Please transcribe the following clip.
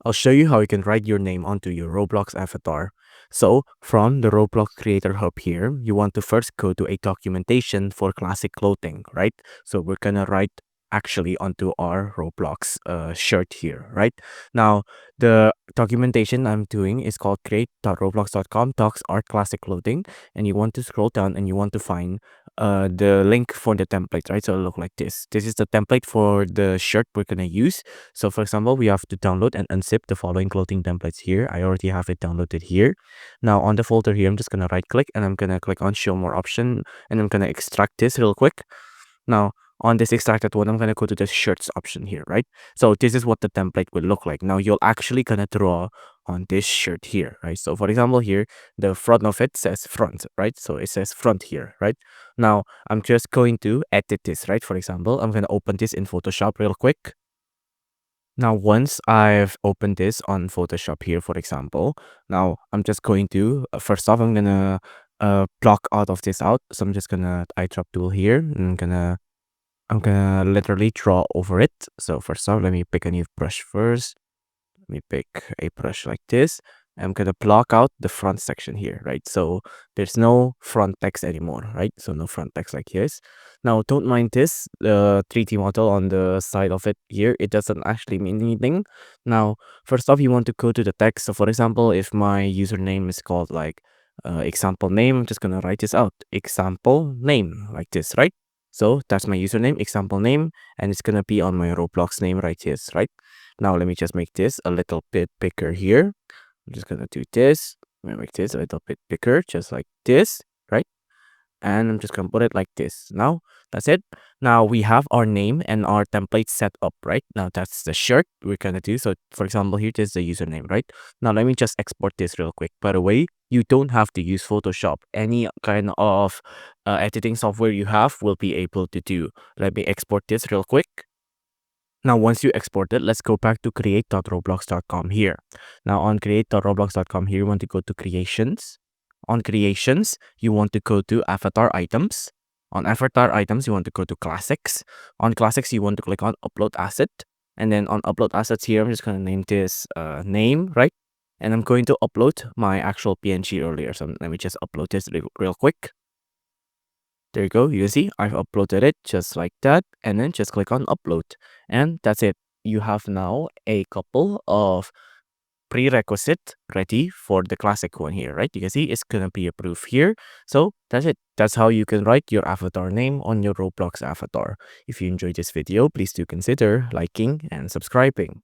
I'll show you how you can write your name onto your Roblox avatar. So from the Roblox Creator Hub here, you want to first go to a documentation for classic clothing, right? So we're gonna write actually onto our Roblox shirt here, right? Now, the documentation I'm doing is called create.roblox.com talks art classic clothing, and you want to scroll down and you want to find the link for the template, right? So it'll look like this. This is the template for the shirt we're gonna use. So for example, we have to download and unzip the following clothing templates here. I already have it downloaded here. Now on the folder here, I'm just gonna right click and I'm gonna click on show more option and I'm gonna extract this real quick. Now on this extracted one, I'm gonna go to the shirts option here, right? So this is what the template will look like. Now you're actually gonna draw on this shirt here, right? So for example here, the front of it says front, right? So it says front here, right? Now I'm just going to edit this, right? For example, I'm gonna open this in Photoshop real quick. Now, once I've opened this on Photoshop here, for example, now I'm just going to, first off, I'm gonna block out of this out. So I'm just gonna eye drop tool here and I'm gonna literally draw over it. So first off, let me pick a new brush first. Let me pick a brush like this. I'm gonna block out the front section here, right? So there's no front text anymore, right? So no front text like this. Now don't mind this, the 3D model on the side of it here. It doesn't actually mean anything. Now, first off, you want to go to the text. So for example, if my username is called like example name, I'm just gonna write this out. Example name like this, right? So that's my username, example name, and it's gonna be on my Roblox name right here, right? Now let me just make this a little bit bigger here. I'm just gonna do this. I'm gonna make this a little bit bigger, just like this, right? And I'm just gonna put it like this. Now that's it. Now we have our name and our template set up, right? Now that's the shirt we're gonna do. So for example, here is the username, right? Now let me just export this real quick. By the way, you don't have to use Photoshop. Any kind of editing software you have will be able to do. Let me export this real quick. Now, once you export it, let's go back to create.roblox.com here. Now, on create.roblox.com here, you want to go to creations. On creations, you want to go to avatar items. On avatar items, you want to go to classics. On classics, you want to click on upload asset. And then on upload assets here, I'm just going to name this name, right? And I'm going to upload my actual PNG earlier. So let me just upload this real quick. There you go. You see, I've uploaded it just like that. And then just click on upload. And that's it. You have now a couple of prerequisite ready for the classic one here, right? You can see it's going to be approved here. So that's it. That's how you can write your avatar name on your Roblox avatar. If you enjoyed this video, please do consider liking and subscribing.